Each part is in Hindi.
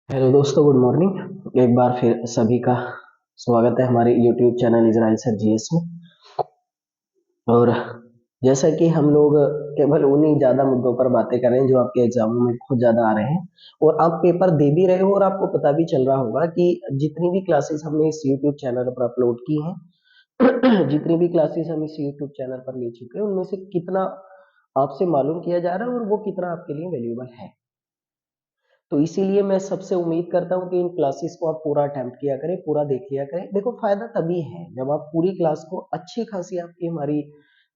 हेलो दोस्तों, गुड मॉर्निंग। एक बार फिर सभी का स्वागत है हमारे YouTube channel Israel sir GS में। और जैसा कि हम लोग केवल उन्हीं ज़्यादा मुद्दों पर बातें कर रहे हैं जो आपके एग्जामों में बहुत ज़्यादा आ रहे हैं और आप पेपर दे भी रहे हो और आपको पता भी चल रहा होगा कि जितनी भी क्लासेस हमने इस यूट्यूब चैनल पर अपलोड की हैं जितनी भी क्लासेस हम इस यूट्यूब चैनल पर ले चुके हैं उनमें से कितना आपसे मालूम किया जा रहा है और वो कितना आपके लिए वैल्यूएबल है। तो इसीलिए मैं सबसे उम्मीद करता हूँ कि इन क्लासेस को आप पूरा अटेम्प्ट किया करें, पूरा देख लिया करें। देखो, फायदा तभी है जब आप पूरी क्लास को अच्छी खासी आपकी हमारी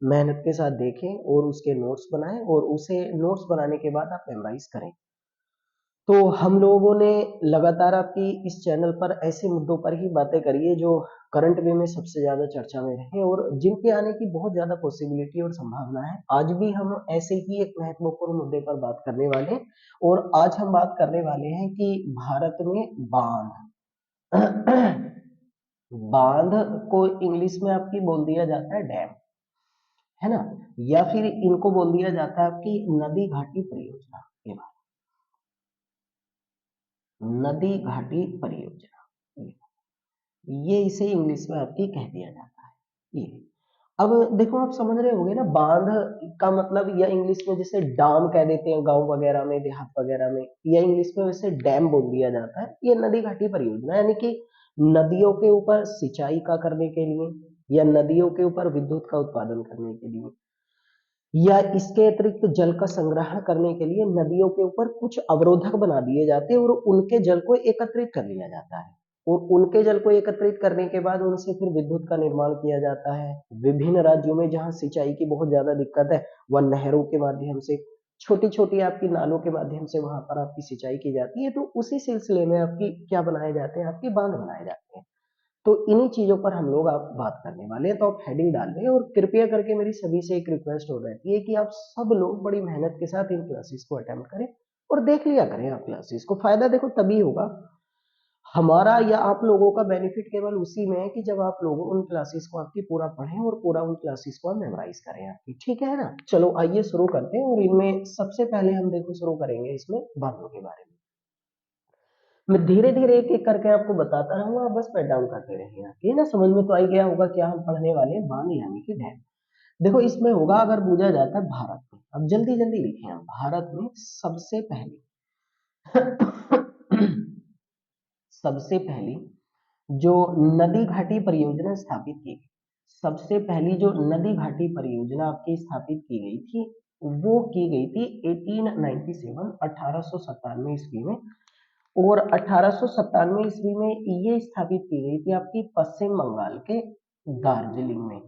मेहनत के साथ देखें और उसके नोट्स बनाएं और उसे नोट्स बनाने के बाद आप मेमोराइज करें। तो हम लोगों ने लगातार आपकी इस चैनल पर ऐसे मुद्दों पर ही बातें करी है जो करंट वे में सबसे ज्यादा चर्चा में रहे और जिनके आने की बहुत ज्यादा पॉसिबिलिटी और संभावना है। आज भी हम ऐसे ही एक महत्वपूर्ण मुद्दे पर बात करने वाले हैं और आज हम बात करने वाले हैं कि भारत में बांध बांध को इंग्लिश में आपकी बोल दिया जाता है डैम, है ना, या फिर इनको बोल दिया जाता है आपकी नदी घाटी परियोजना। ये बात, नदी घाटी परियोजना, ये इसे इंग्लिश में आपकी कह दिया जाता है। ये अब देखो, आप समझ रहे होंगे ना, बांध का मतलब या इंग्लिश में जैसे डाम कह देते हैं गांव वगैरह में, देहात वगैरह में, या इंग्लिश में वैसे डैम बोल दिया जाता है। ये नदी घाटी परियोजना यानी कि नदियों के ऊपर सिंचाई का करने के लिए या नदियों के ऊपर विद्युत का उत्पादन करने के लिए या इसके अतिरिक्त जल का संग्रहण करने के लिए नदियों के ऊपर कुछ अवरोधक बना दिए जाते हैं और उनके जल को एकत्रित कर लिया जाता है और उनके जल को एकत्रित करने के बाद उनसे फिर विद्युत का निर्माण किया जाता है। विभिन्न राज्यों में जहां सिंचाई की बहुत ज्यादा दिक्कत है वह नहरों के माध्यम से, छोटी छोटी आपकी नालों के माध्यम से वहां पर आपकी सिंचाई की जाती है। तो उसी सिलसिले में आपकी क्या बनाए जाते हैं, आपके बांध बनाए जाते हैं। तो इन्हीं चीजों पर हम लोग आप बात करने वाले हैं। तो आप हेडिंग डाल लें और कृपया करके मेरी सभी से एक रिक्वेस्ट हो रहती है कि आप सब लोग बड़ी मेहनत के साथ इन क्लासेस को अटेम्प्ट करें और देख लिया करें। आप क्लासेस को फायदा देखो तभी होगा हमारा या आप लोगों का बेनिफिट केवल उसी में है कि जब आप लोग उन क्लासेस को आपकी पूरा पढ़ें और पूरा उन क्लासेस को आप मेमोराइज करें आपकी। ठीक है ना, चलो आइए शुरू करते हैं। और इनमें सबसे पहले हम देखो शुरू करेंगे इसमें बांधों के बारे में। मैं धीरे धीरे एक एक करके आपको बताता रहूंगा, आप बस पेट डाउन करते रहिए। ये ना समझ में तो आ ही गया होगा क्या हम पढ़ने वाले हैं, बांध यानी कि डैम। देखो, इसमें होगा अगर पूछा जाता है भारत में, अब जल्दी जल्दी लिखे हम, भारत में सबसे पहली सबसे पहली जो नदी घाटी परियोजना स्थापित की गई, सबसे पहली जो नदी घाटी परियोजना आपकी स्थापित की गई थी वो की गई थी 1897 1897 ईस्वी में। और 1897 ईस्वी में ये स्थापित की गई थी आपकी पश्चिम बंगाल के दार्जिलिंग में।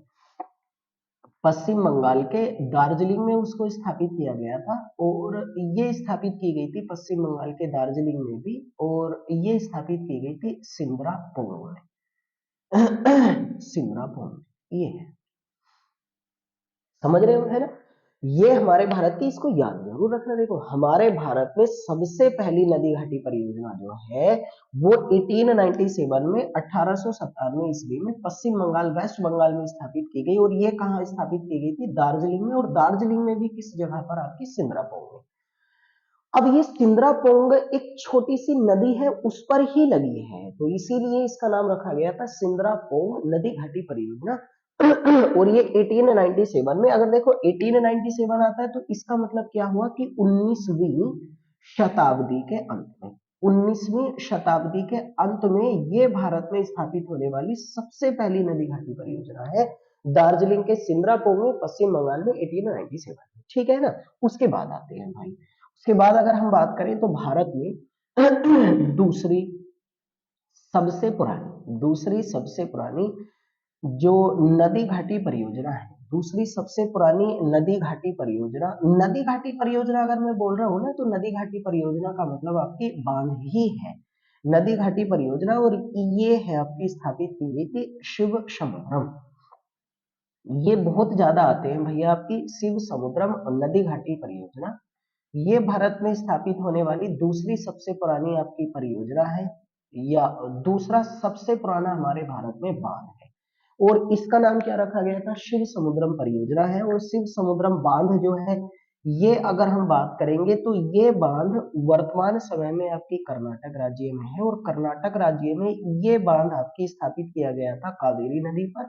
पश्चिम बंगाल के दार्जिलिंग में उसको स्थापित किया गया था और ये स्थापित की गई थी पश्चिम बंगाल के दार्जिलिंग में भी, और ये स्थापित की गई थी सिमरापुर में। सिमरापुर, ये है, समझ रहे हो, है ना। ये हमारे भारत की, इसको याद जरूर रखना। देखो, हमारे भारत में सबसे पहली नदी घाटी परियोजना जो है वो 1897 में 1897 ईस्वी में पश्चिम बंगाल, वेस्ट बंगाल में स्थापित की गई। और ये कहाँ स्थापित की गई थी, दार्जिलिंग में। और दार्जिलिंग में भी किस जगह पर, आपकी सिमरापोंग में। अब ये सिमरापोंग एक छोटी सी नदी है, उस पर ही लगी है, तो इसीलिए इसका नाम रखा गया था सिमरापोंग नदी घाटी परियोजना। और ये 1897 में, अगर देखो 1897 आता है तो इसका मतलब क्या हुआ कि 19वीं शताब्दी के अंत में, 19वीं शताब्दी के अंत में ये भारत में स्थापित होने वाली सबसे पहली नदी घाटी परियोजना है, दार्जिलिंग के सिमरापोंग में, पश्चिम बंगाल में, 1897 में। ठीक है ना। उसके बाद आते हैं भाई, उसके बाद अगर हम बात करें तो भारत में दूसरी दूसरी सबसे पुरानी जो नदी घाटी परियोजना है, दूसरी सबसे पुरानी नदी घाटी परियोजना, नदी घाटी परियोजना अगर मैं बोल रहा हूं ना, तो नदी घाटी परियोजना का मतलब आपकी बांध ही है, नदी घाटी परियोजना। और ये है आपकी स्थापित की गई थी शिव समुद्रम। ये बहुत ज्यादा आते हैं भैया, आपकी शिव समुद्रम नदी घाटी परियोजना। ये भारत में स्थापित होने वाली दूसरी सबसे पुरानी आपकी परियोजना है, या दूसरा सबसे पुराना हमारे भारत में बांध है। और इसका नाम क्या रखा गया था, शिव समुद्रम परियोजना है। और शिव समुद्रम बांध जो है ये अगर हम बात करेंगे तो ये बांध वर्तमान समय में आपकी कर्नाटक राज्य में है, और कर्नाटक राज्य में ये बांध आपकी स्थापित किया गया था कावेरी नदी पर,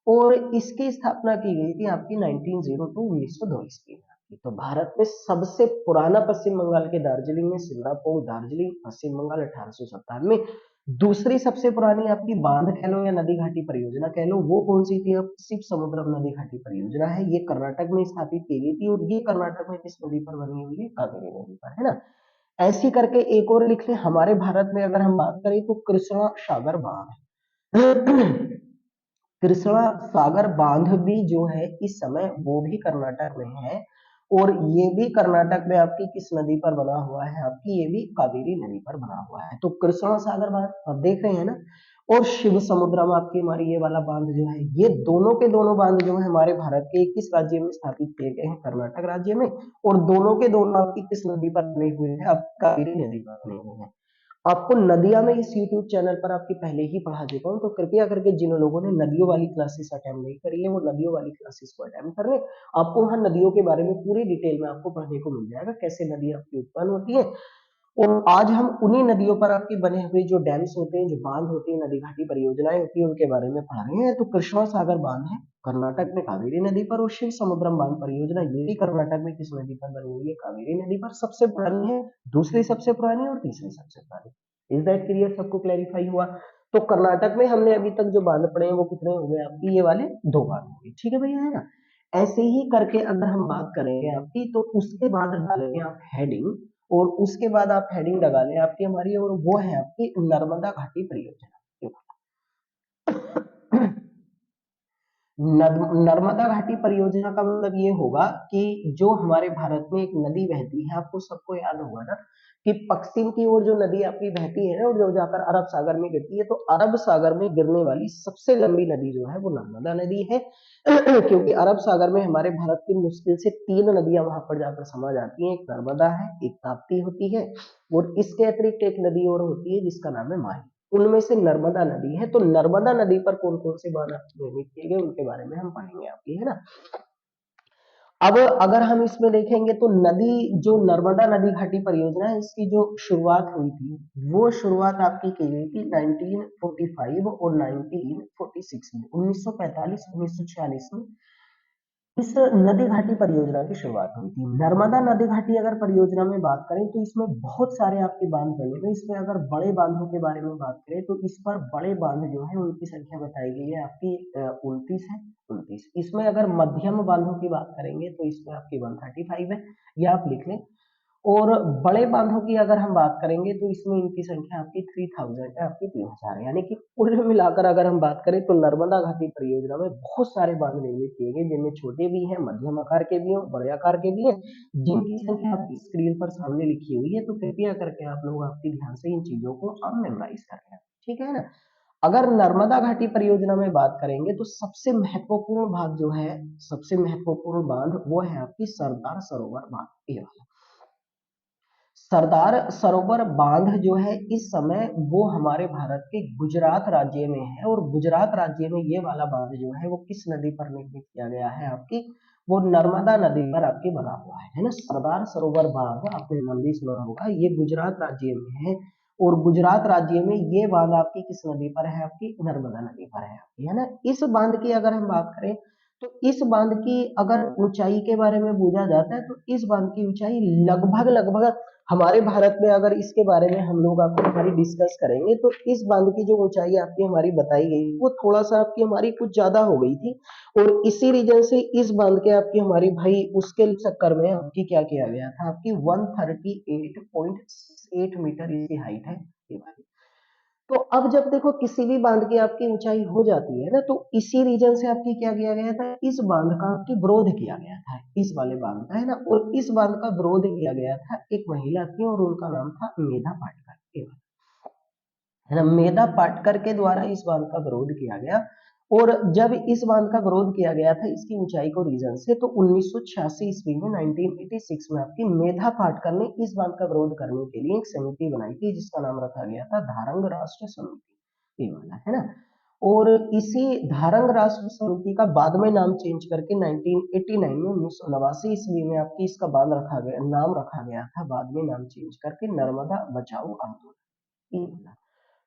और इसकी स्थापना की गई थी आपकी 1902 1902 ईस्वी में आपकी। तो भारत में सबसे पुराना पश्चिम बंगाल के दार्जिलिंग में, सिंगापुर दार्जिलिंग पश्चिम बंगाल 1857 में। दूसरी सबसे पुरानी आपकी बांध कह लो या नदी घाटी परियोजना कह लो, वो कौन सी थी? अब शिव समुद्रम नदी घाटी परियोजना है, ये कर्नाटक में स्थापित की गई थी, और ये कर्नाटक में किस नदी पर बनी हुई है? कावेरी नदी पर, है ना। ऐसी करके एक और लिख ले, हमारे भारत में अगर हम बात करें तो कृष्णा सागर बांध कृष्णा सागर बांध भी जो है इस समय वो भी कर्नाटक में है, और ये भी कर्नाटक में आपकी किस नदी पर बना हुआ है? आपकी ये भी कावेरी नदी पर बना हुआ है। तो कृष्णा सागर बांध आप देख रहे हैं ना, और शिव समुद्रम आपकी हमारी ये वाला बांध जो है, ये दोनों के दोनों बांध जो है हमारे भारत के किस राज्य में स्थापित किए गए हैं? कर्नाटक राज्य में, और दोनों के दोनों आपकी किस नदी पर बने हुए हैं? आप कावेरी नदी पर बने हुए हैं। आपको नदियां में इस YouTube चैनल पर आपकी पहले ही पढ़ा चुका हूं, तो कृपया करके जिन लोगों ने नदियों वाली क्लासेस अटेम्प्ट नहीं करी है वो नदियों वाली क्लासेस को अटेम्प्ट कर ले। आपको वहां नदियों के बारे में पूरी डिटेल में आपको पढ़ने को मिल जाएगा, कैसे नदी आपकी उत्पन्न होती है। और आज हम उन्हीं नदियों पर आपके बने हुए जो डैम्स होते हैं, जो बांध होते हैं, नदी घाटी परियोजनाएं होती है, उनके बारे में पढ़ रहे हैं। तो कृष्णा सागर बांध है कर्नाटक में कावेरी नदी पर, और शिव समुद्रम बांध परियोजना ये भी कर्नाटक में किस नदी पर बनी हुई है? कावेरी नदी पर। सबसे पुरानी है, दूसरी सबसे पुरानी और तीसरी सबसे पुरानी। Is that clear? सबको क्लैरिफाई हुआ? तो कर्नाटक में हमने अभी तक जो बांध पढ़े हैं वो कितने हो गए आपकी? ये वाले दो बांध हो गए, ठीक है भैया, है ना। ऐसे ही करके अगर हम बात करेंगे आपकी, तो उसके बाद डालेंगे आप हेडिंग, और उसके बाद आप हेडिंग लगा लें आपकी हमारी, और वो है आपकी नर्मदा घाटी परियोजना। नर्मदा घाटी परियोजना का मतलब ये होगा कि जो हमारे भारत में एक नदी बहती है, आपको सबको याद होगा ना कि पश्चिम की ओर जो नदी आपकी बहती है और जो जाकर अरब सागर में गिरती है, तो अरब सागर में गिरने वाली सबसे लंबी नदी जो है वो नर्मदा नदी है। क्योंकि अरब सागर में हमारे भारत की मुश्किल से 3 नदियां वहां पर जाकर समा जाती हैं, एक नर्मदा है, एक ताप्ती होती है, और इसके अतिरिक्त एक नदी और होती है जिसका नाम है माही। उनमें से नर्मदा नदी है। तो नर्मदा नदी पर कौन कौन से बांध निर्मित किए गए उनके बारे में हम पढ़ेंगे आपकी, है ना। अब अगर हम इसमें देखेंगे तो नदी, जो नर्मदा नदी घाटी परियोजना है, इसकी जो शुरुआत हुई थी वो शुरुआत आपकी की गई थी 1945 और 1946 में, 1945 1946 में इस नदी घाटी परियोजना की शुरुआत हुई थी। नर्मदा नदी घाटी अगर परियोजना में बात करें तो इसमें बहुत सारे आपके बांध बने हुए। इसमें अगर बड़े बांधों के बारे में बात करें तो इस पर बड़े बांध जो है उनकी संख्या बताई गई है आपकी 29 है, 29। इसमें अगर मध्यम बांधों की बात करेंगे तो इसमें आपकी 135 है, यह आप लिख लें। और बड़े बांधों की अगर हम बात करेंगे तो इसमें इनकी संख्या आपकी 3000 है, आपकी 3000 है। यानी कि कुल मिलाकर अगर हम बात करें तो नर्मदा घाटी परियोजना में बहुत सारे बांध निर्मित किए गए, जिनमें छोटे भी हैं, मध्यम आकार के भी हैं, बड़े आकार के भी हैं, जिनकी संख्या आपकी स्क्रीन पर सामने लिखी हुई है। तो कृपया करके आप लोग आपके ध्यान से इन चीजों को आप मेमोराइज कर लें, ठीक है ना। अगर नर्मदा घाटी परियोजना में बात करेंगे तो सबसे महत्वपूर्ण भाग जो है, सबसे महत्वपूर्ण बांध वो है आपकी सरदार सरोवर बांध। ये वाला सरदार सरोवर बांध जो है इस समय वो हमारे भारत के गुजरात राज्य में है, और गुजरात राज्य में ये वाला बांध जो है वो किस नदी पर निर्मित किया गया है आपकी? वो नर्मदा नदी पर आपकी बना हुआ है ना। सरदार सरोवर बांध आपने नाम भी सुना होगा, ये गुजरात राज्य में है, और गुजरात राज्य में ये बांध आपकी किस नदी पर है? आपकी नर्मदा नदी पर है आपकी, है ना। इस बांध की अगर हम बात करें तो इस बांध की अगर ऊंचाई के बारे में पूछा जाता है तो इस बांध की ऊंचाई लगभग लगभग हमारे भारत में, अगर इसके बारे में हम लोग आपको हमारी डिस्कस करेंगे तो इस बांध की जो ऊंचाई आपकी हमारी बताई गई वो थोड़ा सा आपकी हमारी कुछ ज्यादा हो गई थी, और इसी रीजन से इस बांध के आपकी हमारी भाई उसके चक्कर में आपकी क्या किया गया था? आपकी 138.8 मीटर इसकी हाइट है ये वाली। तो अब जब देखो किसी भी बांध की आपकी ऊंचाई हो जाती है ना, तो इसी रीजन से आपकी क्या किया गया था? इस बांध का आपकी विरोध किया गया था, इस वाले बांध का, है ना। और इस बांध का विरोध किया गया था एक महिला थी और उनका नाम था मेधा पाटकर, है ना। मेधा पाटकर के द्वारा इस बांध का विरोध किया गया, और जब इस बांध का विरोध किया गया था इसकी ऊंचाई को रीजन से, तो 1986 ईस्वी में 1986 में आपकी मेधा पाटकर ने इस बांध का विरोध करने के लिए एक समिति बनाई थी जिसका नाम रखा गया था धारंग राष्ट्र समिति, ये वाला, है ना। और इसी धारंग राष्ट्र समिति का बाद में नाम चेंज करके 1989 में 1989 ईस्वी में आपकी इसका नाम रखा गया था, बाद में नाम चेंज करके नर्मदा बचाओ आंदोलन।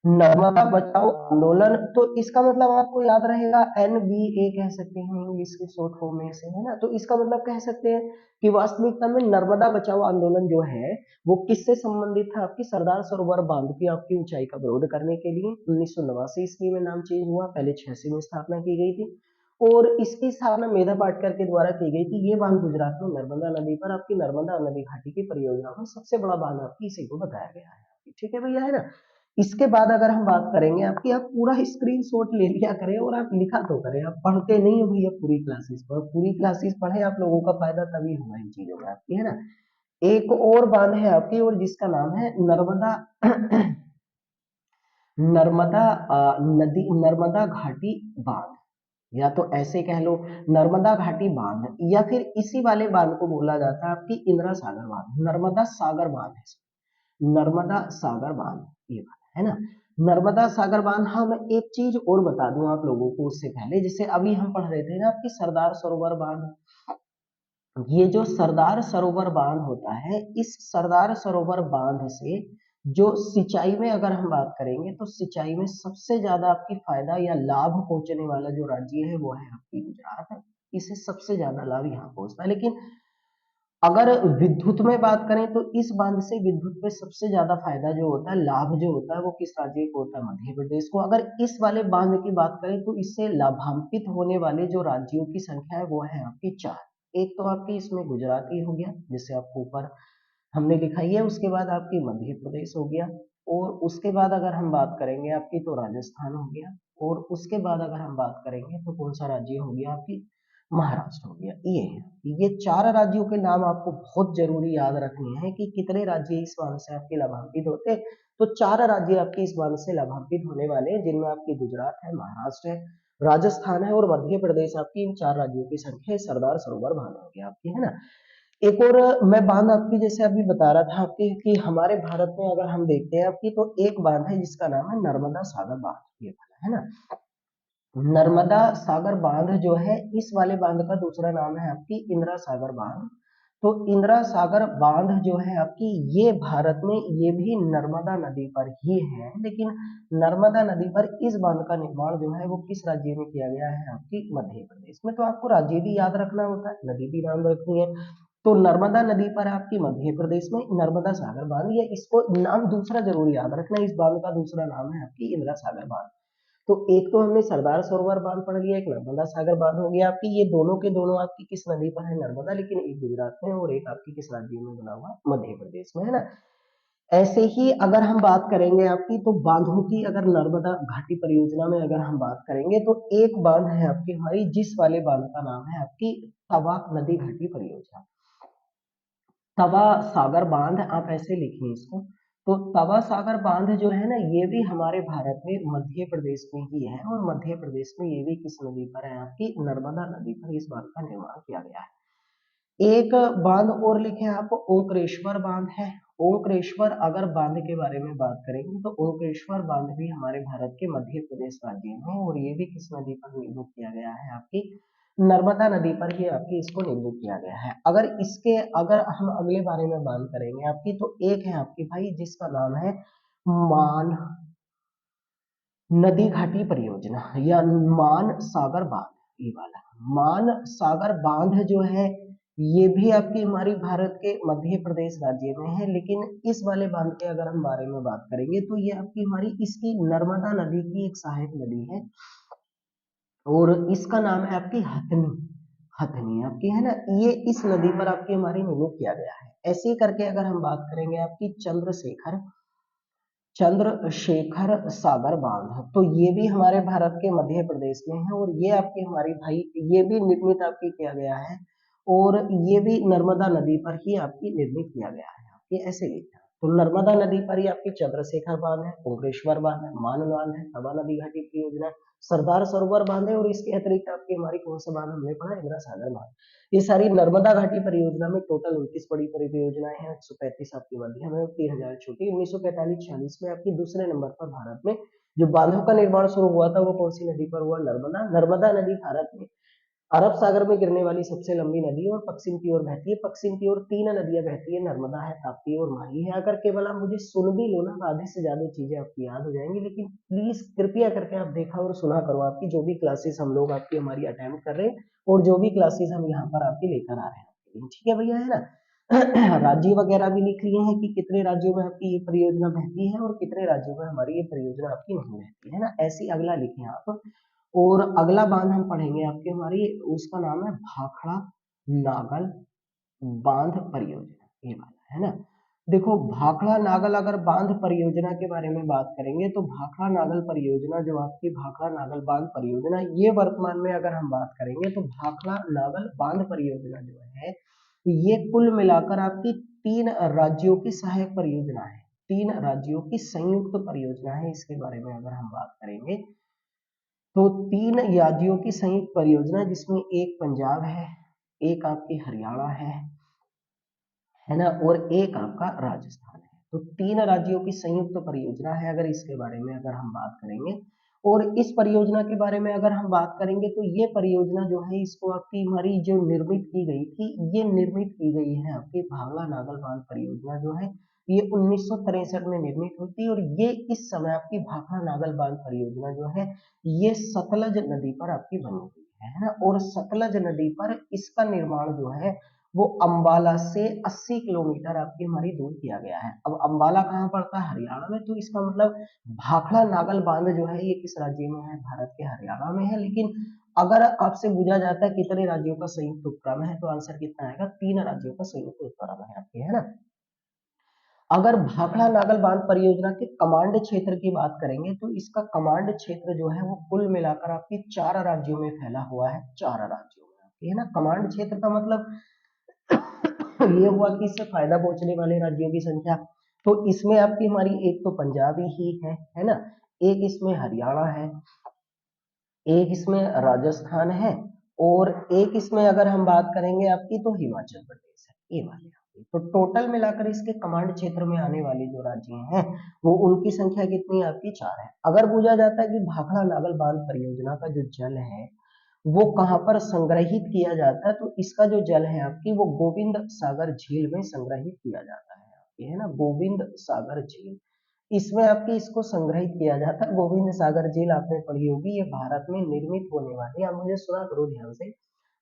नर्मदा बचाओ आंदोलन, तो इसका मतलब आपको याद रहेगा NBA कह सकते हैं इंग्लिश के शॉर्ट फॉर्म में से, है ना। तो इसका मतलब कह सकते हैं कि वास्तविकता में नर्मदा बचाओ आंदोलन जो है वो किससे संबंधित था, आपकी सरदार सरोवर बांध की आपकी ऊंचाई का विरोध करने के लिए 1989 ईस्वी में नाम चेंज हुआ, पहले 86 में स्थापना की गई थी और इसकी स्थापना मेधा पाटकर के द्वारा की गई थी। ये बांध गुजरात में नर्मदा नदी पर आपकी नर्मदा नदी घाटी की परियोजना में सबसे बड़ा बांध आपकी इसी को बताया गया है, ठीक है भैया, है ना। इसके बाद अगर हम बात करेंगे आपकी, आप पूरा स्क्रीनशॉट ले लिया करें और आप लिखा तो करें, आप पढ़ते नहीं हो भैया पूरी क्लासेस पर, पूरी क्लासेस पढ़े आप लोगों का फायदा तभी होगा इन चीजों में आपकी, है ना। एक और बांध है आपकी और जिसका नाम है नर्मदा नर्मदा नदी नर्मदा घाटी बांध, या तो ऐसे कह लो नर्मदा घाटी बांध, या फिर इसी वाले बांध को बोला जाता है आपकी इंदिरा सागर बांध, नर्मदा सागर बांध है, नर्मदा सागर बांध ये बात है ना, नर्मदा सागर बांध। हाँ मैं एक चीज और बता दूं आप लोगों को उससे पहले, जैसे अभी हम पढ़ रहे थे ना आपकी सरदार सरोवर बांध, ये जो सरदार सरोवर बांध होता है, इस सरदार सरोवर बांध से जो सिंचाई में अगर हम बात करेंगे तो सिंचाई में सबसे ज्यादा आपकी फायदा या लाभ पहुंचने वाला जो राज्य है वो है आपकी गुजरात, इसे सबसे ज्यादा लाभ यहाँ पहुंचता है। लेकिन अगर विद्युत में बात करें तो इस बांध से विद्युत पे सबसे ज्यादा फायदा जो होता है, लाभ जो होता है वो किस राज्य को होता है, मध्य प्रदेश को। अगर इस वाले बांध की बात करें तो इससे लाभान्वित होने वाले जो राज्यों की संख्या है वो है आपकी 4। एक तो आपकी इसमें गुजरात ही हो गया जिसे आपको ऊपर हमने दिखाई है, उसके बाद आपकी मध्य प्रदेश हो गया, और उसके बाद अगर हम बात करेंगे आपकी तो राजस्थान हो गया, और उसके बाद अगर हम बात करेंगे तो कौन सा राज्य हो गया आपकी, महाराष्ट्र हो गया। ये है, ये 4 राज्यों के नाम आपको बहुत जरूरी याद रखने हैं कि कितने राज्य इस बांध से आपके लाभान्वित होते। तो 4 राज्य आपके इस बांध से लाभान्वित होने वाले हैं, जिनमें आपकी गुजरात है, महाराष्ट्र है, राजस्थान है और मध्य प्रदेश। आपकी इन 4 राज्यों की संख्या सरदार सरोवर बांध हो गया आपकी, है ना। एक और मैं बांध आपकी जैसे अभी बता रहा था आपकी कि हमारे भारत में अगर हम देखते हैं आपकी तो एक बांध है जिसका नाम है नर्मदा सागर बांध, ये वाला है ना। नर्मदा सागर बांध जो है, इस वाले बांध का दूसरा नाम है आपकी इंदिरा सागर बांध। तो इंदिरा सागर बांध जो है आपकी, ये भारत में ये भी नर्मदा नदी पर ही है, लेकिन नर्मदा नदी पर इस बांध का निर्माण जो है वो किस राज्य में किया गया है, आपकी मध्य प्रदेश में। तो आपको राज्य भी याद रखना होता है, नदी भी नाम रखनी है। तो नर्मदा नदी पर आपकी मध्य प्रदेश में नर्मदा सागर बांध, या इसको नाम दूसरा जरूर याद रखना, इस बांध का दूसरा नाम है आपकी इंदिरा सागर बांध। तो एक तो हमने सरदार सरोवर बांध पढ़ लिया, एक नर्मदा सागर बांध हो गया आपकी, ये दोनों के दोनों आपकी किस नदी पर है, नर्मदा, लेकिन एक गुजरात में और एक आपकी किस राज्य में बना हुआ, मध्य प्रदेश में, है ना। ऐसे ही अगर हम बात करेंगे आपकी तो बांधों की, अगर नर्मदा घाटी परियोजना में अगर हम बात करेंगे तो एक बांध है आपकी हमारी, जिस वाले बांध का नाम है आपकी तवा नदी घाटी परियोजना, तवा सागर बांध, आप ऐसे लिखिए इसको। तो तवा सागर बांध जो है ना, ये भी हमारे भारत में मध्य प्रदेश में ही है, और मध्य प्रदेश में ये भी किस नदी पर है, आपकी नर्मदा नदी पर इस बांध का निर्माण किया गया है। एक बांध और लिखे आप, ओंकारेश्वर बांध है। ओंकारेश्वर अगर बांध के बारे में बात करेंगे तो ओंकारेश्वर बांध भी हमारे भारत के मध्य प्रदेश राज्य में है, और ये भी किस नदी पर निर्मित किया गया है, आपकी नर्मदा नदी पर ही आपकी इसको निर्मित किया गया है। अगर हम अगले बारे में बात करेंगे आपकी, तो एक है आपकी भाई जिसका नाम है मान नदी घाटी परियोजना या मान सागर बांध, ये वाला मान सागर बांध जो है ये भी आपकी हमारी भारत के मध्य प्रदेश राज्य में है, लेकिन इस वाले बांध के अगर हम बारे में बात करेंगे तो ये आपकी हमारी इसकी नर्मदा नदी की एक सहायक नदी है, और इसका नाम है आपकी हथनी, हथनी आपकी, है ना। ये इस नदी पर आपकी हमारी निर्मित किया गया है। ऐसे ही करके अगर हम बात करेंगे आपकी चंद्रशेखर सागर बांध, तो ये भी हमारे भारत के मध्य प्रदेश में है, और ये आपकी हमारी भाई ये भी निर्मित आपकी किया गया है, और ये भी नर्मदा नदी पर ही आपकी निर्मित किया गया है, आपकी ऐसे लिखना। तो नर्मदा नदी पर ही आपकी चंद्रशेखर बांध है, ओंकारेश्वर बांध है, मान बांध है, तवा नदी घाटी परियोजना, सरदार सरोवर बांध है, और इसके अतिरिक्त आपकी हमारी कौन सा बांध हमने पढ़ा, इंदिरा सागर बांध। ये सारी नर्मदा घाटी परियोजना में टोटल 29 बड़ी परियोजनाएं हैं, 135 आपकी मध्यम है, 3000 छोटी। 1945-46 में आपकी दूसरे नंबर पर भारत में जो बांधों का निर्माण शुरू हुआ था वो कौन सी नदी पर हुआ, नर्मदा। नर्मदा नदी भारत में अरब सागर में गिरने वाली सबसे लंबी नदी और पश्चिम की ओर बहती है। पश्चिम की ओर 3 नदियां बहती है, नर्मदा है, ताप्ती और माही है। अगर केवल आप मुझे सुन भी लो ना, आधे से ज्यादा चीजें आपकी याद हो जाएंगी, लेकिन प्लीज कृपया करके आप देखा और सुना करो। आपकी जो भी क्लासेस हम लोग आपकी हमारी अटेम्प्ट कर रहे हैं और जो भी क्लासेस हम यहाँ पर आपकी लेकर आ रहे हैं, ठीक है भैया, है ना। राज्य वगैरह भी लिख लिए हैं कि कितने राज्यों में आपकी ये परियोजना बहती है और कितने राज्यों में हमारी ये परियोजना आपकी नहीं बहती है ना। ऐसे ही अगला लिखे आप। और अगला बांध हम पढ़ेंगे आपके हमारी, उसका नाम है भाखड़ा नागल बांध परियोजना, ये वाला है ना। देखो भाखड़ा नागल अगर बांध परियोजना के बारे में बात करेंगे तो भाखड़ा नागल परियोजना, जो आपकी भाखड़ा नागल बांध परियोजना, ये वर्तमान में अगर हम बात करेंगे तो भाखड़ा नागल बांध परियोजना जो है ये कुल मिलाकर आपकी 3 राज्यों की सहायक परियोजना है, 3 राज्यों की संयुक्त परियोजना है। इसके बारे में अगर हम बात करेंगे तो 3 राज्यों की संयुक्त परियोजना, जिसमें एक पंजाब है, एक आपकी हरियाणा है ना, और एक आपका राजस्थान है। तो 3 राज्यों की संयुक्त परियोजना है। अगर इसके बारे में अगर हम बात करेंगे और इस परियोजना के बारे में अगर हम बात करेंगे तो ये परियोजना जो है इसको आपकी हमारी जो निर्मित की गई थी, ये निर्मित की गई है आपकी भाखड़ा नागल बांध परियोजना जो है ये 1963 में निर्मित हुई थी। और ये इस समय आपकी भाखड़ा नागल बांध परियोजना जो है ये सतलज नदी पर आपकी बनी हुई है ना। और सतलज नदी पर इसका निर्माण जो है वो अंबाला से 80 किलोमीटर आपकी हमारी दूर किया गया है। अब अंबाला कहाँ पड़ता है, हरियाणा में। तो इसका मतलब भाखड़ा नागल बांध जो है ये किस राज्य में है, भारत के हरियाणा में है। लेकिन अगर आपसे पूछा जाता है कितने राज्यों का संयुक्त उपक्रम है, तो आंसर कितना आएगा, 3 राज्यों का संयुक्त उपक्रम है आपके, है ना। अगर भाखड़ा नागल बांध परियोजना के कमांड क्षेत्र की बात करेंगे तो इसका कमांड क्षेत्र जो है वो कुल मिलाकर आपकी 4 राज्यों में फैला हुआ है, 4 राज्यों में आपके, है ना। कमांड क्षेत्र का मतलब ये हुआ कि इससे फायदा पहुंचने वाले राज्यों की संख्या। तो इसमें आपकी हमारी एक तो पंजाबी ही है ना, एक इसमें हरियाणा है, एक इसमें राजस्थान है, और एक इसमें अगर हम बात करेंगे आपकी तो हिमाचल प्रदेश है, ये वाले। तो टोटल मिलाकर इसके कमांड क्षेत्र में आने वाले जो राज्य हैं वो उनकी संख्या कितनी आपकी 4 है। अगर पूछा जाता है कि भाखड़ा नागल बांध परियोजना का जो जल है वो कहाँ पर संग्रहित किया जाता है, तो इसका जो जल है आपकी वो गोविंद सागर झील में संग्रहित किया जाता है आपकी, है ना, गोविंद सागर झील। इसमें आपकी इसको संग्रहित किया जाता है। गोविंद सागर झील आपने पढ़ी होगी, ये भारत में निर्मित होने वाली, आप मुझे सुना करो ध्यान से,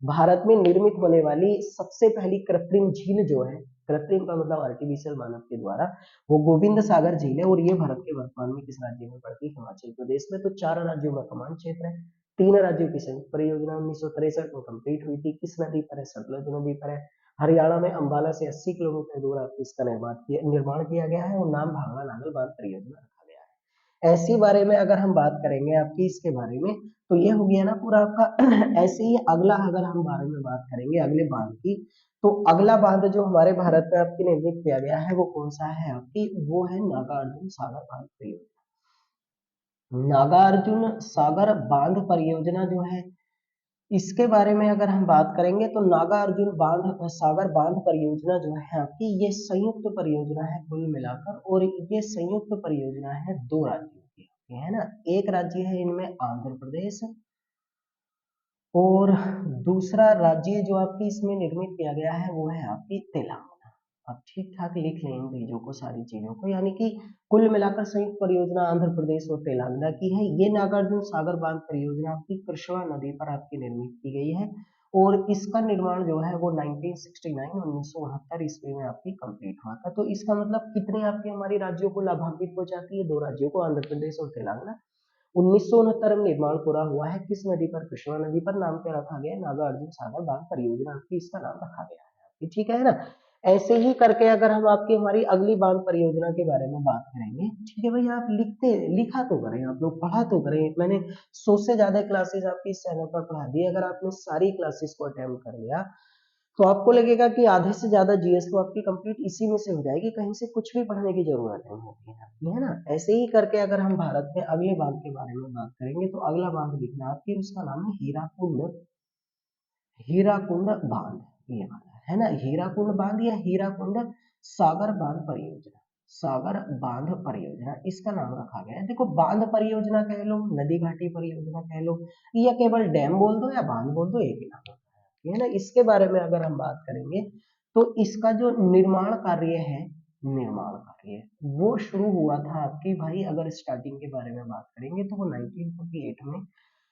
भारत में निर्मित होने वाली सबसे पहली कृत्रिम झील जो है, कृत्रिम का मतलब आर्टिफिशियल मानव के द्वारा, वो गोविंद सागर झील है। और ये भारत के वर्तमान में किस राज्य में पड़ती है, हिमाचल प्रदेश में। तो 4 राज्यों का कमांड क्षेत्र है, 3 राज्यों की संयुक्त परियोजना 1963 में कंप्लीट हुई थी। किस नदी पर है, सतलज नदी पर है। हरियाणा में अंबाला से 80 किलोमीटर दूर आपको इसका निर्माण किया गया है और नाम भाखड़ा नागल बांध परियोजना रखा गया है। ऐसी बारे में अगर हम बात करेंगे आपकी इसके बारे में तो ये हो गया ना पूरा आपका। ऐसे ही अगला अगर हम बारे में बात करेंगे अगले बांध की, तो अगला बांध जो हमारे भारत में आपकी निर्मित किया गया है वो कौन सा है आपकी, वो है नागार्जुन सागर बांध परियोजना। नागार्जुन सागर बांध परियोजना जो है इसके बारे में अगर हम बात करेंगे तो नागार्जुन बांध सागर बांध परियोजना जो है आपकी ये संयुक्त परियोजना है कुल मिलाकर। और ये संयुक्त परियोजना है 2 राज्यों की, है ना। एक राज्य है इनमें आंध्र प्रदेश, और दूसरा राज्य जो आपकी इसमें निर्मित किया गया है वो है आपकी तेलंगाना। आप ठीक ठाक लिख लें इन चीजों को, सारी चीजों को, यानी कि कुल मिलाकर संयुक्त परियोजना आंध्र प्रदेश और तेलंगाना की है। ये नागार्जुन सागर बांध परियोजना आपकी कृष्णा नदी पर आपकी निर्मित की गई है और इसका निर्माण जो है वो 1969 ईस्वी में आपकी कंप्लीट हुआ था। तो इसका मतलब कितने आपके हमारी राज्यों को लाभान्वित हो जाती है, 2 राज्यों को, आंध्र प्रदेश और तेलंगाना। 1969 में निर्माण पूरा हुआ है, किस नदी पर, कृष्णा नदी पर। नाम क्या रखा गया, नागार्जुन सागर बांध परियोजना आपकी इसका नाम रखा गया है आपकी, ठीक है ना। ऐसे ही करके अगर हम आपकी हमारी अगली बांध परियोजना के बारे में बात करेंगे, ठीक है भैया, आप लिखा तो करें, आप लोग पढ़ा तो करें। मैंने 100 से ज्यादा क्लासेस आपकी इस चैनल पर पढ़ा दी, अगर आपने सारी क्लासेस को अटेम्प्ट कर लिया तो आपको लगेगा कि आधे से ज्यादा जीएस तो आपकी कंप्लीट इसी में से हो जाएगी, कहीं से कुछ भी पढ़ने की जरूरत नहीं होती है आपकी, है ना। ऐसे ही करके अगर हम भारत में अगले बांध के बारे में बात करेंगे तो अगला बांध लिखना आपकी, उसका नाम है हीराकुंड बांध, ये वाला है ना, हीराकुंड बांध या हीराकुंड सागर बांध परियोजना, सागर बांध परियोजना इसका नाम रखा गया है। देखो बांध परियोजना कह लो, नदी घाटी परियोजना कह लो, या केवल डैम बोल दो या बांध बोल दो, एक ही नाम होता है ना। इसके बारे में अगर हम बात करेंगे तो इसका जो निर्माण कार्य है, निर्माण कार्य वो शुरू हुआ था आपकी भाई, अगर स्टार्टिंग के बारे में बात करेंगे तो वो 1948 में,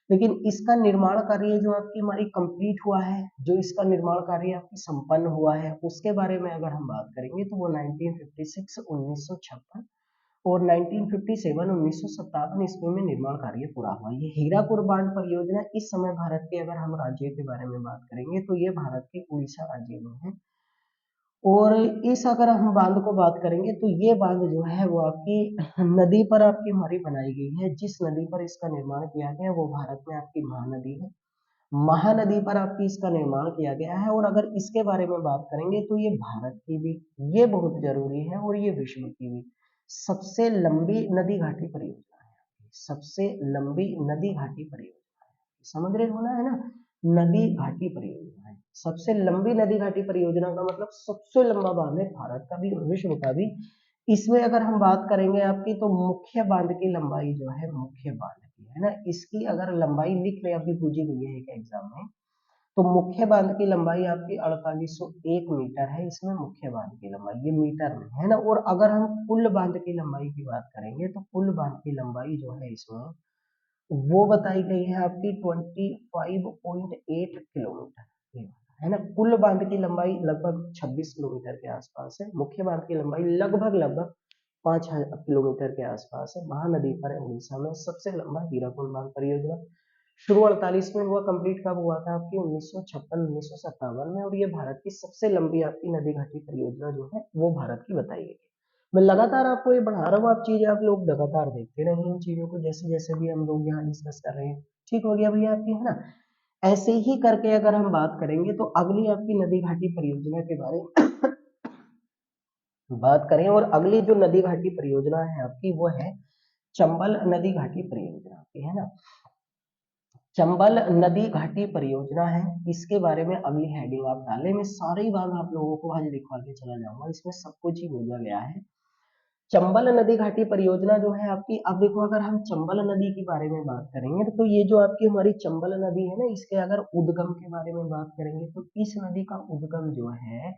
लेकिन इसका निर्माण कार्य जो आपकी हमारी कंप्लीट हुआ है, जो इसका निर्माण कार्य आपकी संपन्न हुआ है, उसके बारे में अगर हम बात करेंगे तो वो 1956 1956 और 1957 1957 ईस्वी में निर्माण कार्य पूरा हुआ। ये हीराकुड बांध परियोजना इस समय भारत के, अगर हम राज्य के बारे में बात करेंगे तो ये भारत के उड़ीसा राज्य में है। और इस अगर हम बांध को बात करेंगे तो ये बांध जो है वो आपकी नदी पर आपकी हमारी बनाई गई है। जिस नदी पर इसका निर्माण किया गया है वो भारत में आपकी महानदी है, महानदी पर आपकी इसका निर्माण किया गया है। और अगर इसके बारे में बात करेंगे तो ये भारत की भी, ये बहुत जरूरी है, और ये विश्व की भी सबसे लंबी नदी घाटी परियोजना है, सबसे लंबी नदी घाटी परियोजना है, समझ रहे हो ना, है ना। नदी घाटी परियोजना है, सबसे लंबी नदी घाटी परियोजना का मतलब सबसे लंबा बांध है भारत का भी और विश्व का भी। इसमें अगर हम बात करेंगे आपकी तो मुख्य बांध की लंबाई जो है, मुख्य बांध की है ना, इसकी अगर लंबाई लिख ले, अभी पूछी गई है एक एग्जाम में, तो मुख्य बांध की लंबाई आपकी 4801 मीटर है। इसमें मुख्य बांध की लंबाई ये मीटर में है ना। और अगर हम कुल बांध की लंबाई की बात करेंगे तो कुल बांध की लंबाई जो है इसमें वो बताई गई है आपकी 25.8 किलोमीटर, है ना। कुल बांध की लंबाई लगभग 26 किलोमीटर के आसपास है, मुख्य बांध की लंबाई लगभग लगभग 5 किलोमीटर के आसपास है। महानदी पर है उड़ीसा में सबसे लंबा हीराकुंड बांध परियोजना। शुरू 48 में हुआ, कंप्लीट कब हुआ था आपकी 1956 1957 में, और ये भारत की सबसे लंबी आपकी नदी घाटी परियोजना जो है वो भारत की बताई गई है। मैं लगातार आपको ये बढ़ा रहा हूँ, आप चीजें आप लोग लगातार देखते रहिए इन चीजों को, जैसे जैसे भी हम लोग यहाँ डिस्कस कर रहे हैं। ठीक हो गया भैया आपकी, है ना। ऐसे ही करके अगर हम बात करेंगे तो अगली आपकी नदी घाटी परियोजना के बारे में बात करें, और अगली जो नदी घाटी परियोजना है आपकी वो है चंबल नदी घाटी परियोजना आपकी, है ना। चंबल नदी घाटी परियोजना है, इसके बारे में अगली हेडिंग आप डालें। मैं सारे ही बात आप लोगों को आज लिखवा के चला जाऊंगा, इसमें सब कुछ ही बोला गया है। चंबल नदी घाटी परियोजना जो है आपकी, अब देखो अगर हम चंबल नदी के बारे में बात करेंगे तो ये जो आपकी हमारी चंबल नदी है ना, इसके अगर उद्गम के बारे में बात करेंगे तो इस नदी का उद्गम जो है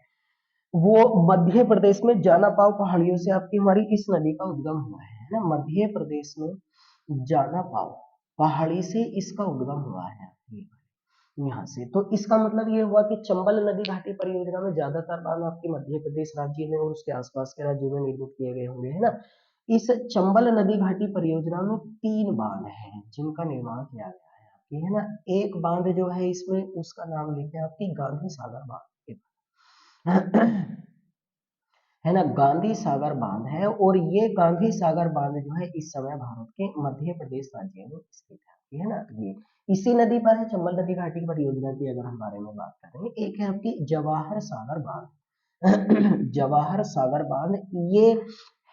वो मध्य प्रदेश में जानापाव पहाड़ियों से आपकी हमारी इस नदी का उद्गम हुआ है ना। मध्य प्रदेश में जानापाव पहाड़ी से इसका उद्गम हुआ है यहाँ से। तो इसका मतलब ये हुआ कि चंबल नदी घाटी परियोजना में ज्यादातर बांध आपके मध्य प्रदेश राज्य में और उसके आसपास के राज्यों में निर्मित किए गए होंगे, है ना। इस चंबल नदी घाटी परियोजना में 3 बांध हैं जिनका निर्माण किया गया है आपकी, है ना। एक बांध जो है इसमें उसका नाम लिखे आपकी गांधी सागर बांध है ना, गांधी सागर बांध है। और ये गांधी सागर बांध जो है इस समय भारत के मध्य प्रदेश राज्य में स्थित है ना। ये इसी नदी पर है चंबल नदी घाटी परियोजना की अगर हम बारे में बात करें। एक है आपकी जवाहर सागर बांध जवाहर सागर बांध, ये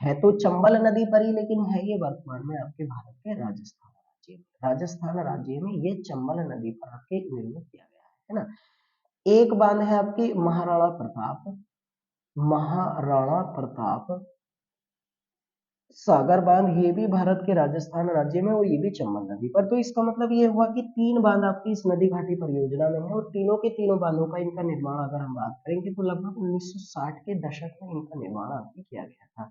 है तो चंबल नदी पर ही, लेकिन है ये वर्तमान में आपके भारत के राजस्थान राज्य में, राजस्थान राज्य में ये चंबल नदी पर आपके निर्मित किया गया है ना। एक बांध है आपकी महाराणा प्रताप, महाराणा प्रताप सागर बांध, ये भी भारत के राजस्थान राज्य में और ये भी चंबल नदी पर। तो इसका मतलब ये हुआ कि 3 बांध आपकी इस नदी घाटी परियोजना में है, और तीनों के तीनों बांधों का इनका निर्माण अगर हम बात करेंगे तो लगभग 1960 के दशक में इनका निर्माण आपकी किया गया था।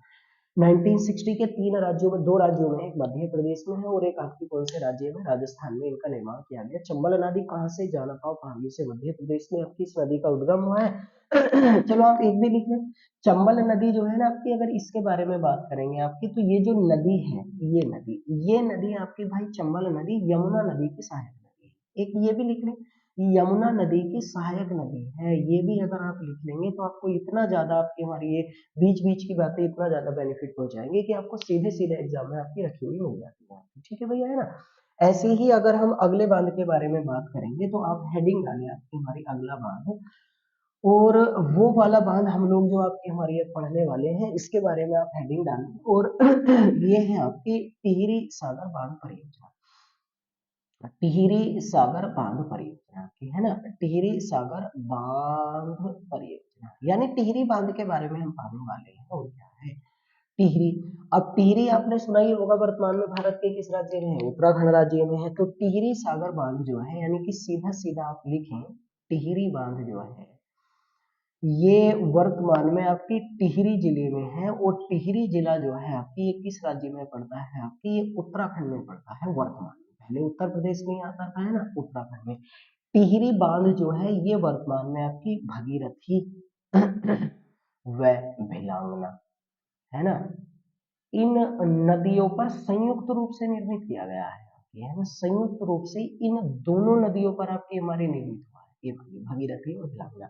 1960 के 3 राज्यों में, 2 राज्यों में, एक मध्य प्रदेश में है और एक आपकी कौन से राज्य में, राजस्थान में इनका निर्माण किया गया। चंबल नदी कहाँ से, जानापाव पहाड़ी से मध्य प्रदेश में आपकी इस नदी का उद्गम हुआ है चलो आप एक भी लिख लें। चंबल नदी जो है ना आपकी, अगर इसके बारे में बात करेंगे आपकी, तो ये जो नदी है, ये नदी आपकी भाई चंबल नदी यमुना नदी की सहायक नदी है। एक ये भी लिख लें, यमुना नदी की सहायक नदी है। ये भी अगर आप लिख लेंगे तो आपको इतना ज्यादा आपकी हमारी ये बीच बीच की बातें इतना ज्यादा बेनिफिट पहुंचाएंगे कि आपको सीधे सीधे एग्जाम में आपकी रखी हुई मिल जाती है। ठीक है भैया, है ना। ऐसे ही अगर हम अगले बांध के बारे में बात करेंगे तो आप हेडिंग डालें आपकी हमारी अगला बांध, और वो वाला बांध हम लोग जो आपके हमारे ये पढ़ने वाले हैं, इसके बारे में आप हेडिंग डाल दें। और ये है आपकी टिहरी सागर बांध परियोजना। टिहरी सागर बांध परियोजना की है ना, टिहरी सागर बांध परियोजना, यानी टिहरी बांध के बारे में हम पढ़ने वाले हैं। और क्या है टिहरी? अब टिहरी आपने सुना ही होगा, वर्तमान में भारत के किस राज्य में है? उत्तराखंड राज्य में है। तो टिहरी सागर बांध जो है, यानी कि सीधा सीधा आप लिखें, टिहरी बांध जो है ये वर्तमान में आपकी टिहरी जिले में है। और टिहरी जिला जो है आपकी ये किस राज्य में पड़ता है? आपकी ये उत्तराखंड में पड़ता है वर्तमान में। पहले उत्तर प्रदेश में ही आता था, है ना, उत्तराखंड में। टिहरी बांध जो है ये वर्तमान में आपकी भगीरथी व भिलांगना, है ना, इन नदियों पर संयुक्त रूप से निर्मित किया गया है। ये है ना, संयुक्त रूप से इन दोनों नदियों पर आपके हमारे निर्मित हुआ है, ये भगीरथी और भिलांगना।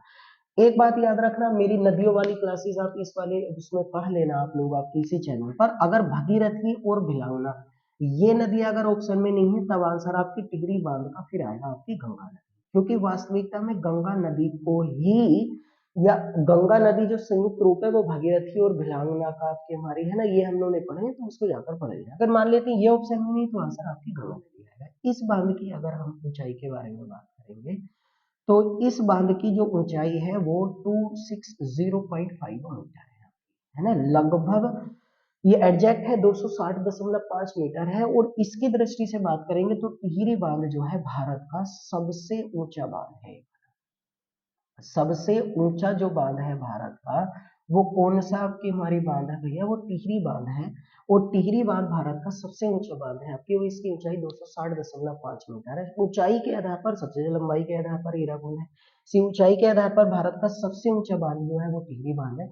एक बात याद रखना, मेरी नदियों वाली क्लासेस आप इस वाले उसमें पढ़ लेना आप लोग, आपके इसी चैनल पर। अगर भगीरथी और भिलावना ये नदी अगर ऑप्शन में नहीं है, तब आंसर आपकी टिहरी बांध का फिर आएगा आपकी गंगा नदी। क्योंकि वास्तविकता में गंगा नदी को ही, या गंगा नदी जो संयुक्त रूप है वो भगीरथी और भिलांगना का आपके हमारी है ना, ये हम लोग ने पढ़े, तो उसको जाकर पढ़ लेना। अगर मान लेते हैं ये ऑप्शन में नहीं, तो आंसर आपकी गंगा नदी आएगा। इस बांध की अगर हम ऊंचाई के बारे में बात करेंगे, तो इस बांध की जो ऊंचाई है वो 260.5 मीटर है ना, लगभग ये एग्जैक्ट है 260.5 मीटर है। और इसकी दृष्टि से बात करेंगे तो टिहरी बांध जो है भारत का सबसे ऊंचा बांध है। सबसे ऊंचा जो बांध है भारत का, वो कौन सा आपकी हमारी बांध है भैया? वो टिहरी बांध है। और टिहरी बांध भारत का सबसे ऊंचा बांध है आपकी, और इसकी ऊंचाई 260.5 मीटर है। ऊंचाई के आधार पर, सबसे लंबाई के आधार पर हीराकुंड है, इसी ऊंचाई के आधार पर भारत का सबसे ऊंचा बांध जो है वो टिहरी बांध है।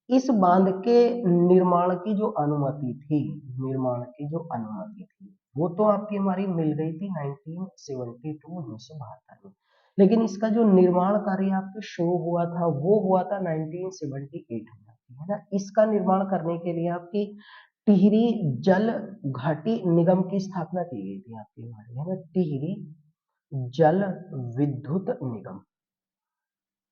इस बांध के निर्माण की जो अनुमति थी, निर्माण की जो अनुमति थी, वो तो आपकी हमारी मिल गई थी 1972 में। लेकिन इसका जो निर्माण कार्य आपके शुरू हुआ था वो हुआ था 1978 में, है ना। इसका निर्माण करने के लिए आपकी टिहरी जल घाटी निगम की स्थापना की गई थी आपकी हमारी, है ना, टिहरी जल विद्युत निगम।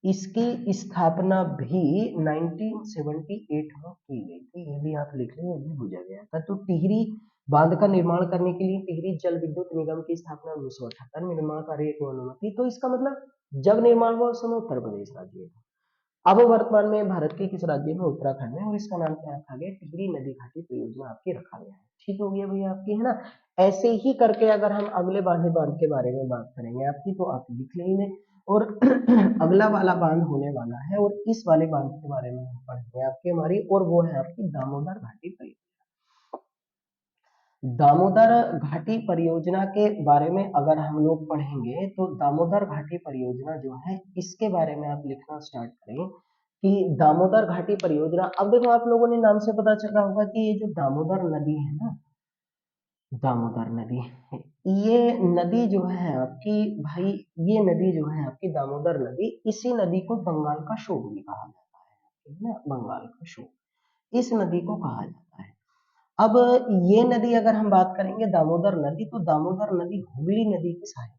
इसकी स्थापना भी 1978 में की गई थी, ये भी आप लिख लें, ये भी बुझा गया था। तो टिहरी बांध का निर्माण करने के लिए टिहरी जल विद्युत निगम की स्थापना 1978, निर्माण कार्य की अनुमति। तो इसका मतलब जब निर्माण हुआ उस समय उत्तर प्रदेश राज्य था। अब वर्तमान में भारत के किस राज्य में? उत्तराखंड में। और इसका नाम क्या रखा गया? टिहरी नदी घाटी परियोजना आपकी रखा गया है। ठीक हो गया भैया आपकी, है ना। ऐसे ही करके अगर हम अगले बांध के बारे में बात करेंगे आपकी, तो आप लिख लेंगे। और अगला वाला बांध होने वाला है, और इस वाले बांध के बारे में हम पढ़ेंगे आपकी हमारी, और वो है आपकी दामोदर घाटी परियोजना। दामोदर घाटी परियोजना के बारे में अगर हम लोग पढ़ेंगे, तो दामोदर घाटी परियोजना जो है इसके बारे में आप लिखना स्टार्ट करें कि दामोदर घाटी परियोजना। अब देखो, आप लोगों ने नाम से पता चला होगा कि ये जो दामोदर नदी है ना, दामोदर नदी, ये नदी जो है आपकी भाई, ये नदी जो है आपकी दामोदर नदी, इसी नदी को बंगाल का शोक भी कहा जाता है ना, बंगाल का शोक इस नदी को कहा जाता है। अब ये नदी अगर हम बात करेंगे दामोदर नदी, तो दामोदर नदी हुगली नदी की सहायक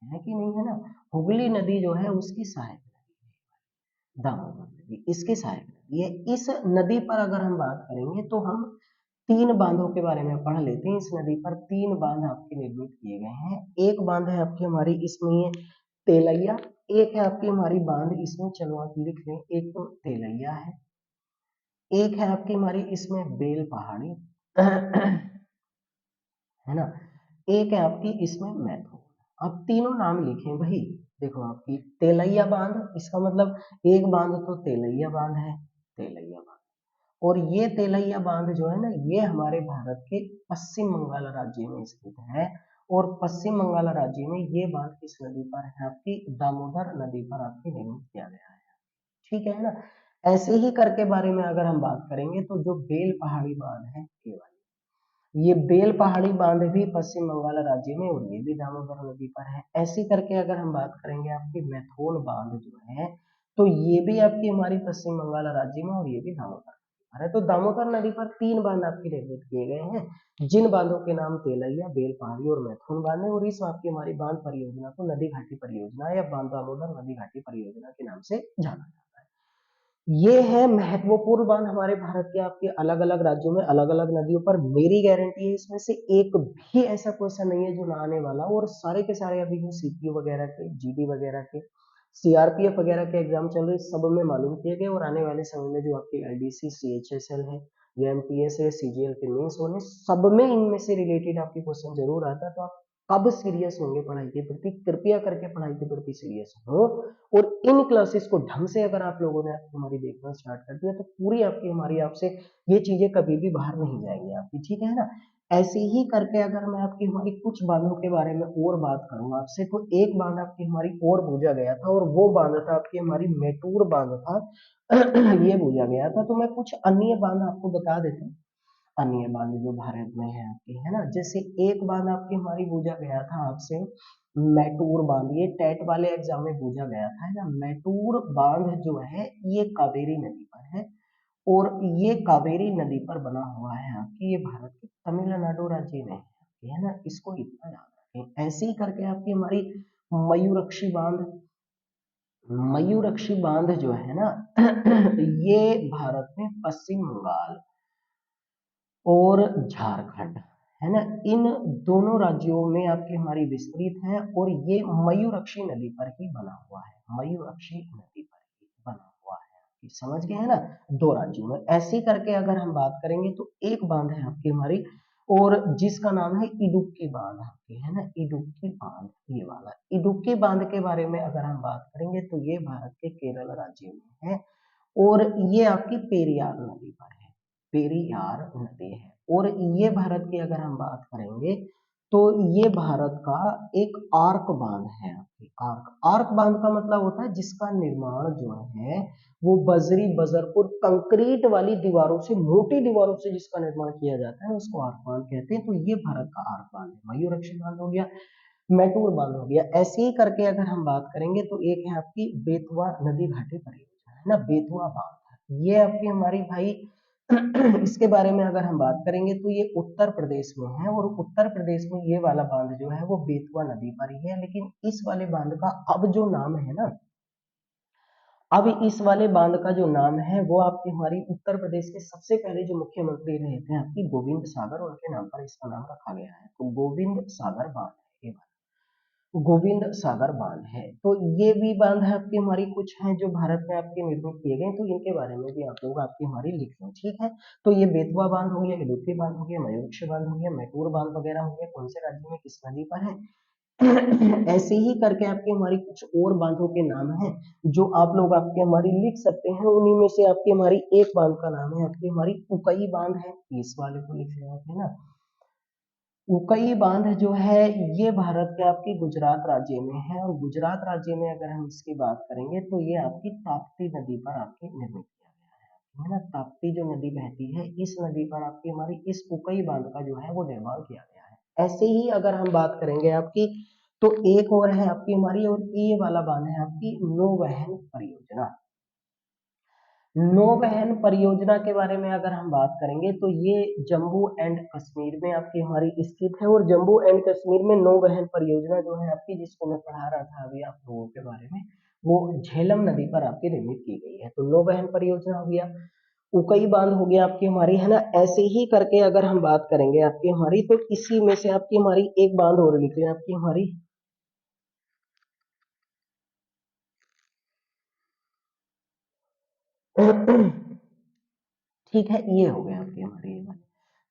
है कि नहीं, है ना। हुगली नदी जो है उसकी सहायक नदी है दामोदर नदी, इसकी सहायक नदी है। इस नदी पर अगर हम बात करेंगे, तो हम तीन बांधों के बारे में पढ़ लेते हैं। इस नदी पर तीन बांध आपके निर्मित किए गए हैं। एक बांध है आपकी हमारी इसमें ये तेलैया, एक है आपकी हमारी बांध इसमें, चलो आप लिख लें, एक तो तेलैया है, एक है आपकी हमारी इसमें बेल पहाड़ी है ना, एक है आपकी इसमें मैथो। अब तीनों नाम लिखें भाई। देखो आपकी तेलैया बांध, इसका मतलब एक बांध तो तेलैया बांध है, तेलैया बांध। और ये तेलैया बांध जो है ना, ये हमारे भारत के पश्चिम बंगाल राज्य में स्थित है। और पश्चिम बंगाल राज्य में ये बांध किस नदी पर है? आपकी दामोदर नदी पर आपकी निर्मित किया गया है। ठीक है ना। ऐसे ही करके बारे में अगर हम बात करेंगे, तो जो बेल पहाड़ी बांध है ये वाली, ये बेल पहाड़ी बांध भी पश्चिम बंगाल राज्य में, और ये भी दामोदर नदी पर है। ऐसी करके अगर हम बात करेंगे आपकी मैथोन बांध जो है, तो ये भी आपकी हमारी पश्चिम बंगाल राज्य में, और ये भी दामोदर। पर है। तो दामोदर नदी पर 3 बांध आपके निर्मित किए गए हैं, जिन बांधों के नाम तेलैया, बेलपहाड़ी और मैथुन बांध है, और इस आपकी हमारी बांध परियोजना को नदी घाटी परियोजना या बांध दामोदर नदी घाटी परियोजना के नाम से जाना जाता है। ये है महत्वपूर्ण बांध हमारे भारत के, आपके अलग अलग राज्यों में अलग अलग नदियों पर। मेरी गारंटी है इसमें से एक भी ऐसा क्वेश्चन नहीं है जो ना आने वाला, और सारे के सारे अभी जो सीपीयू वगैरह के, जीडी वगैरह के, सीआरपीएफ वगैरह के एग्जाम चल रहे सब में मालूम किए गए, और आने वाले समय में जो आपके एलडीसी, सीएचएसएल है या एमटीएस है, सीजीएल के मेंस होने, सब में इनमें से रिलेटेड आपके क्वेश्चन जरूर आता है। तो आप कब सीरियस होंगे पढ़ाई के प्रति, कृपया करके पढ़ाई के प्रति सीरियस हो, और इन क्लासेस को ढंग से अगर आप लोगों ने हमारी देखना स्टार्ट कर दिया तो पूरी आपकी हमारी आपसे ये चीजें कभी भी बाहर नहीं जाएंगी आपकी, ठीक है ना। ऐसे ही करके अगर मैं आपकी हमारी कुछ बांधों के बारे में और बात करूं आपसे, तो एक बांध आपकी हमारी और बूझा गया था, और वो बांध था आपकी हमारी मेटूर बांध था। ये बूझा गया था। तो मैं कुछ अन्य बांध आपको बता देता हूँ, अन्य बांध जो भारत में है आपकी, है ना। जैसे एक बांध आपकी हमारी पूछा गया था आपसे, मैटूर बांध, ये टेट वाले एग्जाम में पूछा गया था, है ना। मैटूर बांध जो है ये कावेरी नदी पर है, और ये कावेरी नदी पर बना हुआ है आपकी, ये भारत के तमिलनाडु राज्य में है ना। इसको इतना याद रखें। ऐसे ही करके आपकी हमारी मयूरक्षी बांध, मयूरक्षी बांध जो है ना ये भारत में पश्चिम बंगाल और झारखंड, है ना, इन दोनों राज्यों में आपकी हमारी विस्तृत है, और ये मयूरक्षी नदी पर ही बना हुआ है, मयूरक्षी नदी पर ही बना हुआ है आपकी, समझ गए है ना। दो राज्यों में। ऐसे करके अगर हम बात करेंगे तो एक बांध है आपकी हमारी, और जिसका नाम है इडुक्की बांध आपकी, है ना, इडुक्की बांध, ये वाला इडुक्की बांध के बारे में अगर हम बात करेंगे तो ये भारत के केरल राज्य में है, और ये आपकी पेरियार नदी पर है, पेरियार नदी है। और ये भारत की अगर हम बात करेंगे तो ये भारत का एक आर्क बांध है आपकी, आर्क, आर्क बांध का मतलब होता है जिसका निर्माण जो है वो बजरी, बजरपुर, कंक्रीट वाली दीवारों से, मोटी दीवारों से जिसका निर्माण किया जाता है उसको आर्क बांध कहते हैं। तो ये भारत का आर्क बांध है। मयूरक्षी बांध हो गया, मैटूर बांध हो गया। ऐसे ही करके अगर हम बात करेंगे तो एक है आपकी बेतवा नदी घाटी परियोजना, है ना, बेतवा बांध, ये आपकी हमारी भाई इसके बारे में अगर हम बात करेंगे तो ये उत्तर प्रदेश में है, और उत्तर प्रदेश में ये वाला बांध जो है वो बेतवा नदी पर ही है। लेकिन इस वाले बांध का अब जो नाम है ना, अब इस वाले बांध का जो नाम है वो आपकी हमारी उत्तर प्रदेश के सबसे पहले जो मुख्यमंत्री रहे थे आपकी गोविंद सागर, उनके नाम पर इसका नाम रखा गया है। तो गोविंद सागर बांध है ये वाला, गोविंद सागर बांध है। तो ये भी बांध है आपकी हमारी, कुछ हैं जो भारत में आपके निर्मित किए गए, तो इनके बारे में भी आप लोग आपकी हमारी लिख लो, ठीक है। तो ये बेतवा बांध हो गया, इडुक्की बांध हो गया, मयूरक्ष बांध हो गया, मैटूर बांध वगैरह हो गया, कौन से राज्य में किस नदी पर है। ऐसे ही करके आपके हमारी कुछ और बांधों के नाम हैं जो आप लोग आपके हमारी लिख सकते हैं। उन्हीं में से आपकी हमारी एक बांध का नाम है आपकी हमारी उकई बांध है, इस वाले को लिख लेना है ना। उकई बांध जो है ये भारत के आपकी गुजरात राज्य में है, और गुजरात राज्य में अगर हम इसकी बात करेंगे तो ये आपकी ताप्ती नदी पर आपकी निर्मित किया गया है ना। ताप्ती जो नदी बहती है इस नदी पर आपकी हमारी इस उकई बांध का जो है वो निर्माण किया गया है। ऐसे ही अगर हम बात करेंगे आपकी तो एक और है आपकी हमारी, और ये वाला बांध है आपकी नौवहन परियोजना। नौवहन परियोजना के बारे में अगर हम बात करेंगे तो ये जम्मू एंड कश्मीर में आपकी हमारी स्थित है, और जम्मू एंड कश्मीर में नौवहन परियोजना जो है आपकी, जिसको मैं पढ़ा रहा था अभी आप लोगों के बारे में, वो झेलम नदी पर आपकी निर्मित की गई है। तो नौवहन परियोजना हो गया, उकई बांध हो गया आपकी हमारी, है ना। ऐसे ही करके अगर हम बात करेंगे आपकी हमारी तो इसी में से आपकी हमारी एक बांध और लिख लें आपकी हमारी ठीक है, ये हो गया आपकी हमारी ये बात।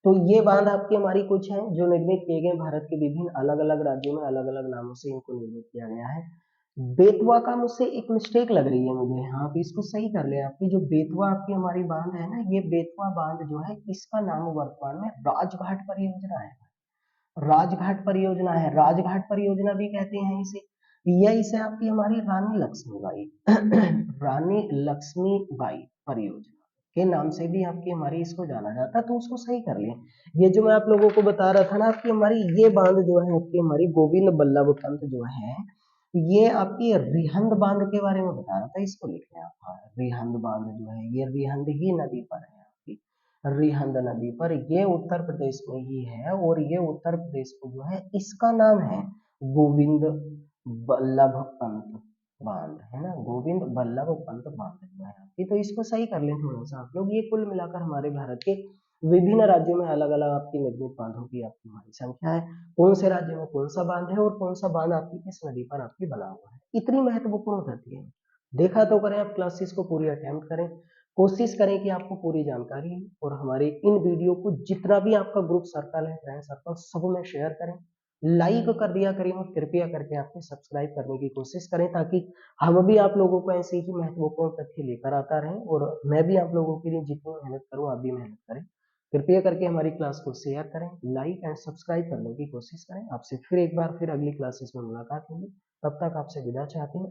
तो ये बांध आपकी हमारी कुछ हैं जो निर्मित किए गए भारत के विभिन्न अलग अलग राज्यों में, अलग अलग नामों से इनको निर्मित किया गया है। बेतवा का मुझसे एक मिस्टेक लग रही है मुझे, हाँ, आप इसको सही कर ले। आपकी जो बेतवा आपकी हमारी बांध है ना, ये बेतवा बांध जो है इसका नाम वर्तमान में राजघाट परियोजना है, राजघाट परियोजना है, राजघाट परियोजना भी कहते हैं इसे। या इसे आपकी हमारी रानी लक्ष्मीबाई रानी लक्ष्मीबाई परियोजना के नाम से भी आपकी हमारी इसको जाना जाता है, तो उसको सही कर लें। ये जो मैं आप लोगों को बता रहा था ना आपकी हमारी, ये बांध जो है आपकी हमारी गोविंद बल्लभ पंत जो है, ये आपकी रिहंद बांध के बारे में बता रहा था, इसको लिख लें आप। हाँ, रिहंद बांध जो है ये रिहंद ही नदी पर है आपकी, रिहंद नदी पर, ये उत्तर प्रदेश में ही है और ये उत्तर प्रदेश में जो है इसका नाम है गोविंद बल्लभ पंत बांध, है ना, गोविंद बल्लभ पंत बांध जो है आपकी। तो इसको सही कर लें थोड़ा सा आप लोग। ये कुल मिलाकर हमारे भारत के विभिन्न राज्यों में अलग अलग आपकी निर्मित बांधों की आपकी हमारी संख्या है, कौन से राज्य में कौन सा बांध है और कौन सा बांध आपकी किस नदी पर आपकी बना हुआ है, इतनी महत्वपूर्ण होती है। देखा तो करें, आप क्लासेस को पूरी अटेम्प्ट करें, कोशिश करें कि आपको पूरी जानकारी है, और हमारे इन वीडियो को जितना भी आपका ग्रुप सर्कल है, फ्रेंड सर्कल, सब में शेयर करें, लाइक कर दिया करें और कृपया करके आपने सब्सक्राइब करने की कोशिश करें, ताकि हम भी आप लोगों को ऐसे ही महत्वपूर्ण तथ्य लेकर आता रहें और मैं भी आप लोगों के लिए जितनी मेहनत करूं आप भी मेहनत करें। कृपया करके हमारी क्लास को शेयर करें, लाइक एंड सब्सक्राइब करने की कोशिश करें। आपसे फिर एक बार फिर अगली क्लासेस में मुलाकात होगी, तब तक आपसे विदा चाहते हैं।